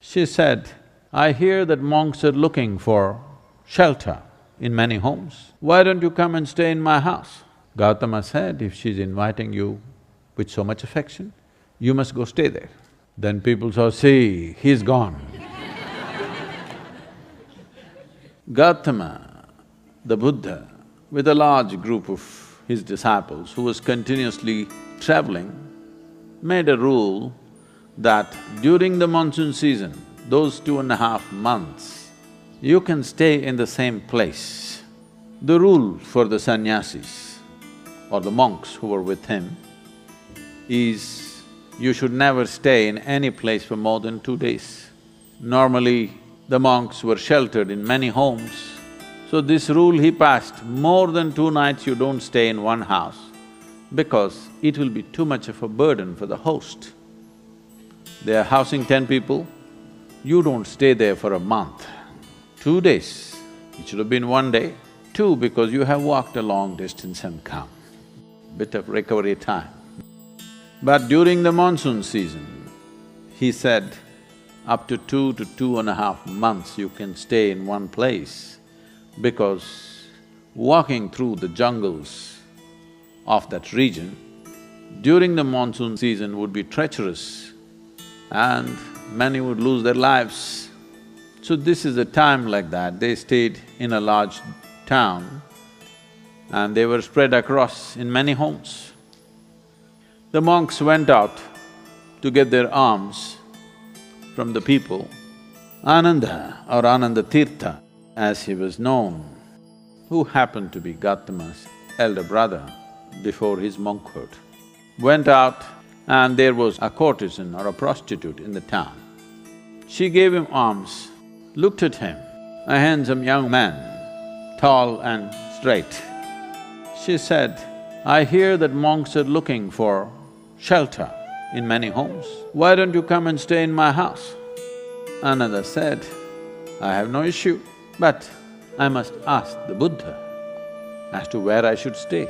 She said, "I hear that monks are looking for shelter in many homes. Why don't you come and stay in my house?" Gautama said, "If she's inviting you with so much affection, you must go stay there." Then people saw, "See, he's gone." Gautama, the Buddha, with a large group of his disciples who was continuously traveling, made a rule that during the monsoon season, those 2.5 months, you can stay in the same place. The rule for the sannyasis or the monks who were with him is you should never stay in any place for more than 2 days. Normally, the monks were sheltered in many homes, so this rule he passed, more than 2 nights you don't stay in one house because it will be too much of a burden for the host. They are housing 10 people, you don't stay there for a month. 2 days, it should have been 1 day. 2, because you have walked a long distance and come, bit of recovery time. But during the monsoon season, he said, up to 2 to 2.5 months you can stay in one place because walking through the jungles of that region during the monsoon season would be treacherous and many would lose their lives. So this is a time like that, they stayed in a large town and they were spread across in many homes. The monks went out to get their alms from the people. Ananda or Ananda Tirtha, as he was known, who happened to be Gautama's elder brother before his monkhood, went out and there was a courtesan or a prostitute in the town. She gave him alms, looked at him, a handsome young man, tall and straight. She said, "I hear that monks are looking for shelter in many homes. Why don't you come and stay in my house?" Ananda said, "I have no issue, but I must ask the Buddha as to where I should stay."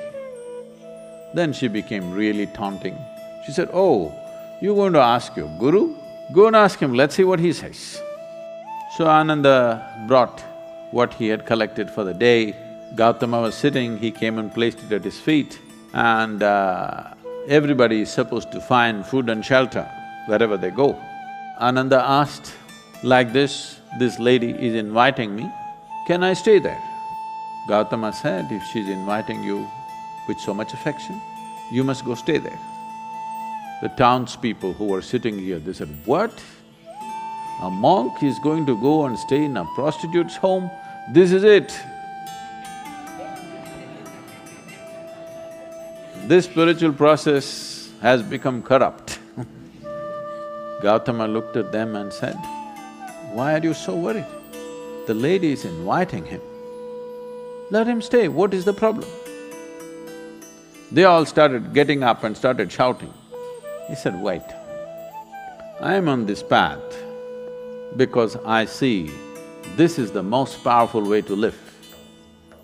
Then she became really taunting. She said, "Oh, you're going to ask your guru? Go and ask him, let's see what he says." So Ananda brought what he had collected for the day. Gautama was sitting, he came and placed it at his feet, and everybody is supposed to find food and shelter wherever they go. Ananda asked, "Like this lady is inviting me, can I stay there?" Gautama said, "If she's inviting you with so much affection, you must go stay there." The townspeople who were sitting here, they said, "What? A monk is going to go and stay in a prostitute's home? This is it." This spiritual process has become corrupt. Gautama looked at them and said, "Why are you so worried? The lady is inviting him. Let him stay, what is the problem?" They all started getting up and started shouting. He said, "Wait, I am on this path because I see this is the most powerful way to live.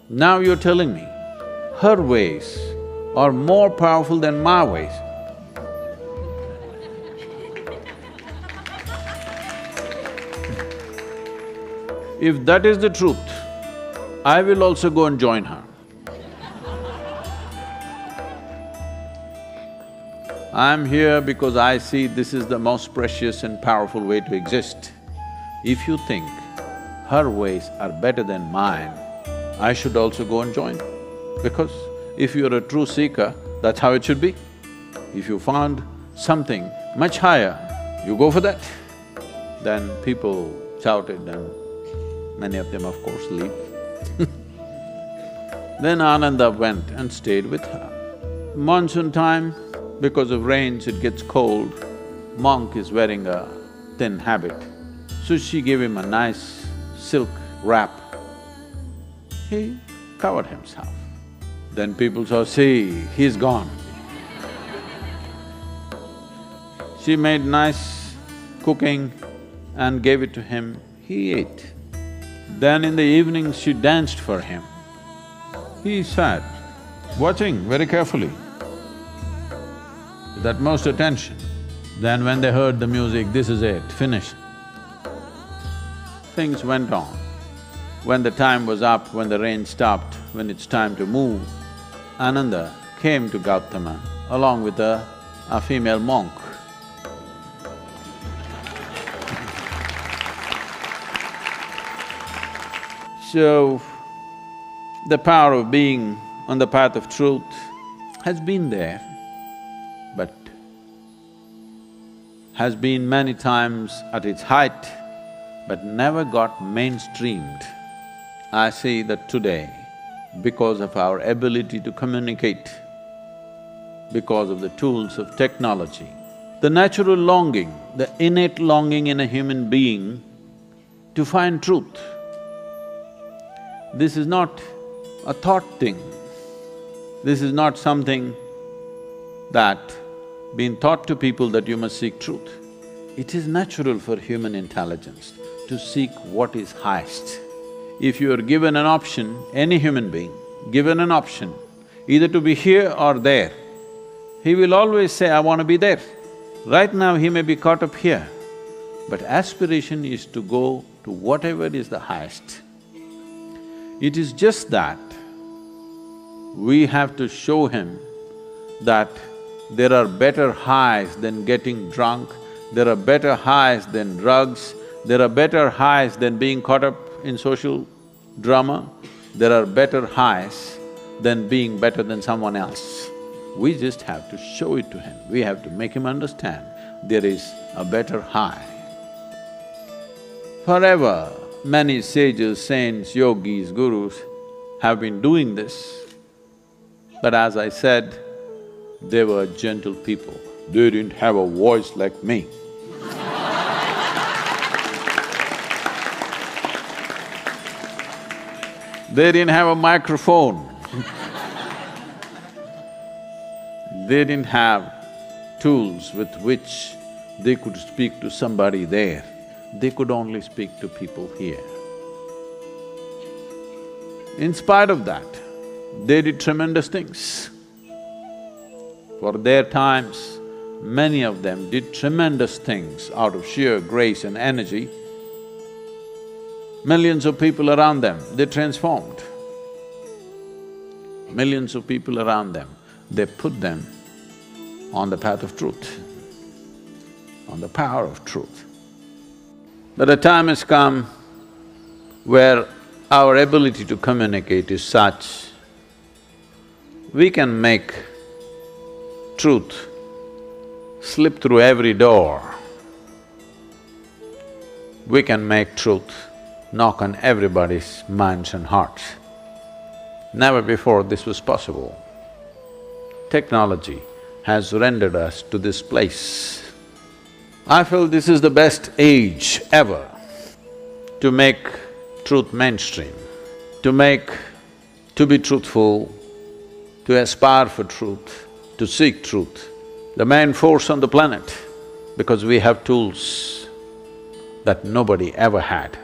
Now you're telling me her ways are more powerful than my ways. If that is the truth, I will also go and join her. I'm here because I see this is the most precious and powerful way to exist. If you think her ways are better than mine, I should also go and join. Because if you're a true seeker, that's how it should be. If you found something much higher, you go for that." Then people shouted and many of them of course leave. Then Ananda went and stayed with her. Monsoon time, because of rains it gets cold, monk is wearing a thin habit. So she gave him a nice silk wrap. He covered himself. Then people saw, "See, he's gone." She made nice cooking and gave it to him, he ate. Then in the evening she danced for him. He sat, watching very carefully, with utmost attention. Then when they heard the music, this is it, finished. things went on. When the time was up, when the rain stopped, when it's time to move, Ananda came to Gautama along with a female monk. So, the power of being on the path of truth has been there, but has been many times at its height, but never got mainstreamed. I see that today, because of our ability to communicate, because of the tools of technology, the natural longing, the innate longing in a human being to find truth. This is not a thought thing. This is not something that been taught to people that you must seek truth. It is natural for human intelligence to seek what is highest. If you are given an option, any human being, given an option, either to be here or there, he will always say, I want to be there. Right now he may be caught up here, but aspiration is to go to whatever is the highest. It is just that we have to show him that there are better highs than getting drunk, there are better highs than drugs, there are better highs than being caught up in social drama, there are better highs than being better than someone else. We just have to show it to him, we have to make him understand there is a better high. Forever, many sages, saints, yogis, gurus have been doing this, but as I said, they were gentle people. They didn't have a voice like me. They didn't have a microphone. They didn't have tools with which they could speak to somebody there. They could only speak to people here. In spite of that, they did tremendous things. For their times, many of them did tremendous things out of sheer grace and energy. Millions of people around them, they transformed. Millions of people around them, they put them on the path of truth, on the power of truth. But a time has come where our ability to communicate is such, we can make truth slip through every door. We can make truth knock on everybody's minds and hearts. Never before this was possible. Technology has rendered us to this place. I feel this is the best age ever to make truth mainstream, to be truthful, to aspire for truth, to seek truth, the main force on the planet, because we have tools that nobody ever had.